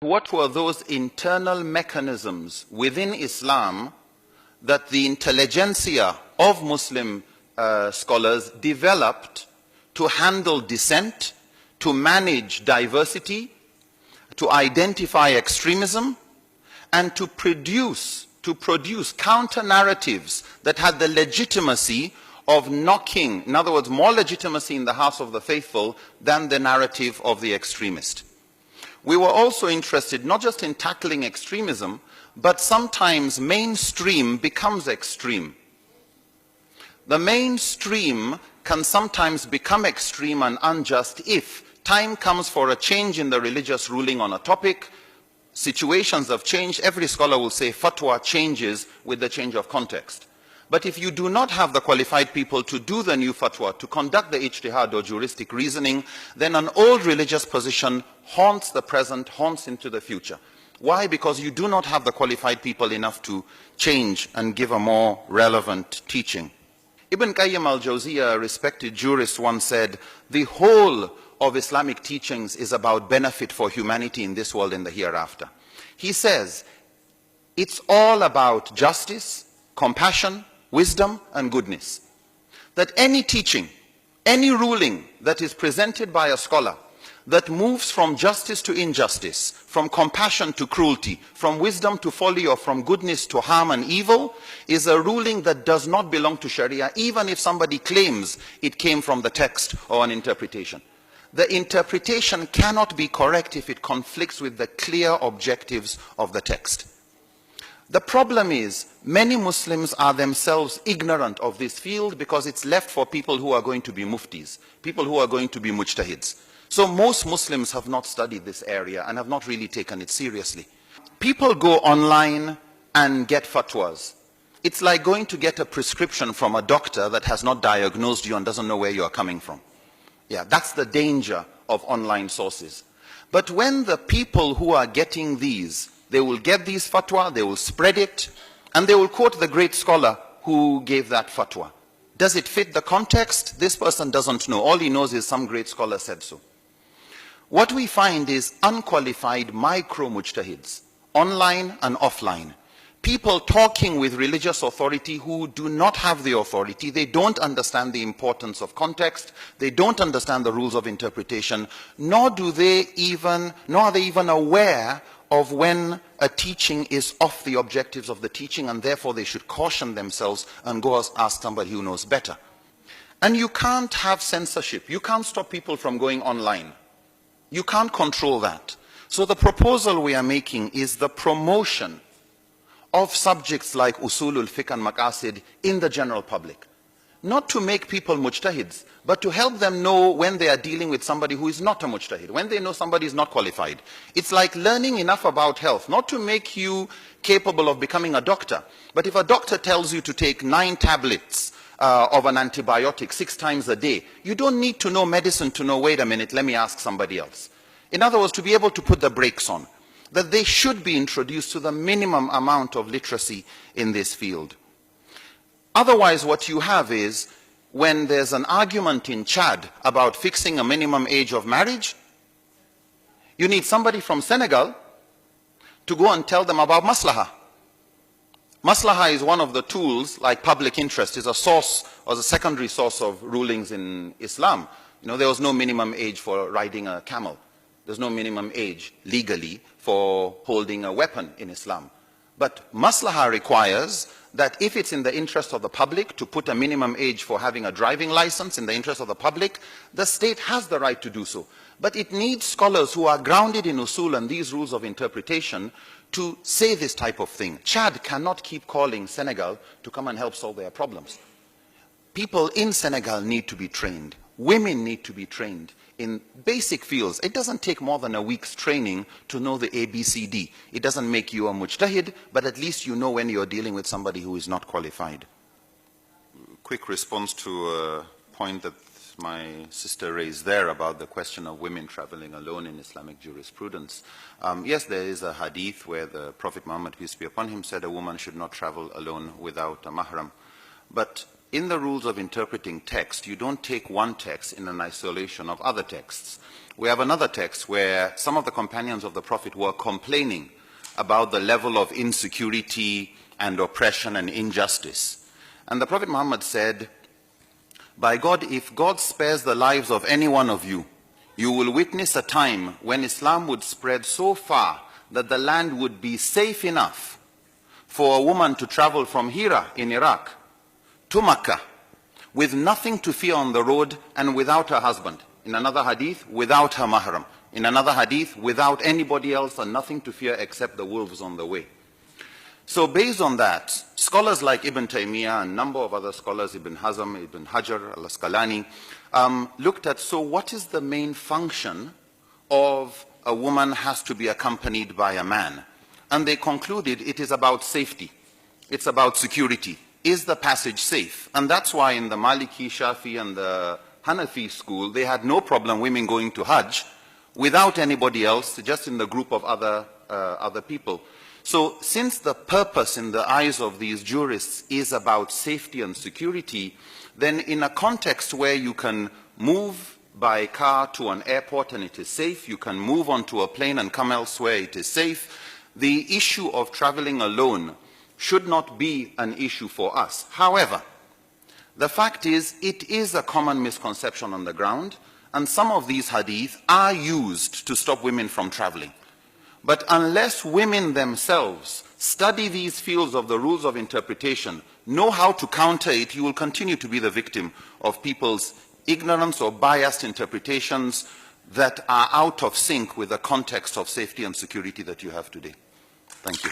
What were those internal mechanisms within Islam that the intelligentsia of Muslim scholars developed to handle dissent, to manage diversity, to identify extremism, and to produce counter-narratives that had the legitimacy of knocking, in other words, more legitimacy in the house of the faithful than the narrative of the extremist. We were also interested not just in tackling extremism, but sometimes mainstream becomes extreme. The mainstream can sometimes become extreme and unjust if time comes for a change in the religious ruling on a topic. Situations have changed. Every scholar will say fatwa changes with the change of context. But if you do not have the qualified people to do the new fatwa, to conduct the ijtihad or juristic reasoning, then an old religious position haunts the present, haunts into the future. Why? Because you do not have the qualified people enough to change and give a more relevant teaching. Ibn Qayyim al-Jawziyah, a respected jurist, once said, the whole of Islamic teachings is about benefit for humanity in this world and the hereafter. He says, it's all about justice, compassion, wisdom, and goodness. That any teaching, any ruling that is presented by a scholar that moves from justice to injustice, from compassion to cruelty, from wisdom to folly, or from goodness to harm and evil, is a ruling that does not belong to Sharia, even if somebody claims it came from the text or an interpretation. The interpretation cannot be correct if it conflicts with the clear objectives of the text. The problem is, many Muslims are themselves ignorant of this field because it's left for people who are going to be muftis, people who are going to be mujtahids. So most Muslims have not studied this area and have not really taken it seriously. People go online and get fatwas. It's like going to get a prescription from a doctor that has not diagnosed you and doesn't know where you are coming from. Yeah, that's the danger of online sources. But when the people who are getting these, they will get these fatwa, they will spread it, and they will quote the great scholar who gave that fatwa. Does it fit the context? This person doesn't know. All he knows is some great scholar said so. What we find is unqualified micro-mujtahids, online and offline. People talking with religious authority who do not have the authority. They don't understand the importance of context. They don't understand the rules of interpretation, nor are they even aware of when a teaching is off the objectives of the teaching, and therefore they should caution themselves and go ask somebody who knows better. And you can't have censorship. You can't stop people from going online. You can't control that. So the proposal we are making is the promotion of subjects like usulul fiqh and maqasid in the general public. Not to make people mujtahids, but to help them know when they are dealing with somebody who is not a mujtahid, when they know somebody is not qualified. It's like learning enough about health, not to make you capable of becoming a doctor. But if a doctor tells you to take 9 tablets of an antibiotic 6 times a day, you don't need to know medicine to know, wait a minute, let me ask somebody else. In other words, to be able to put the brakes on, that they should be introduced to the minimum amount of literacy in this field. Otherwise, what you have is, when there's an argument in Chad about fixing a minimum age of marriage, you need somebody from Senegal to go and tell them about maslaha. Maslaha is one of the tools, like public interest, is a source or a secondary source of rulings in Islam. You know, there was no minimum age for riding a camel. There's no minimum age legally for holding a weapon in Islam. But maslaha requires that if it's in the interest of the public to put a minimum age for having a driving license in the interest of the public, the state has the right to do so. But it needs scholars who are grounded in usul and these rules of interpretation to say this type of thing. Chad cannot keep calling Senegal to come and help solve their problems. People in Senegal need to be trained. Women need to be trained in basic fields. It doesn't take more than a week's training to know the ABCD. It doesn't make you a mujtahid, but at least you know when you're dealing with somebody who is not qualified. Quick response to a point that my sister raised there about the question of women traveling alone in Islamic jurisprudence. Yes, there is a hadith where the Prophet Muhammad, peace be upon him, said a woman should not travel alone without a mahram. But in the rules of interpreting text, you don't take one text in an isolation of other texts. We have another text where some of the companions of the Prophet were complaining about the level of insecurity and oppression and injustice. And the Prophet Muhammad said, by God, if God spares the lives of any one of you, you will witness a time when Islam would spread so far that the land would be safe enough for a woman to travel from Hira in Iraq to Makkah with nothing to fear on the road and without her husband. In another hadith, without her mahram. In another hadith, without anybody else and nothing to fear except the wolves on the way. So based on that, scholars like Ibn Taymiyyah and a number of other scholars, Ibn Hazm, Ibn Hajar, Al-Asqalani, looked at, so what is the main function of a woman has to be accompanied by a man? And they concluded it is about safety. It's about security. Is the passage safe? And that's why in the Maliki, Shafi and the Hanafi school, they had no problem women going to Hajj without anybody else, just in the group of other people. So since the purpose in the eyes of these jurists is about safety and security, then in a context where you can move by car to an airport and it is safe, you can move onto a plane and come elsewhere, it is safe, the issue of traveling alone should not be an issue for us. However, the fact is, it is a common misconception on the ground, and some of these hadith are used to stop women from traveling. But unless women themselves study these fields of the rules of interpretation, know how to counter it, you will continue to be the victim of people's ignorance or biased interpretations that are out of sync with the context of safety and security that you have today. Thank you.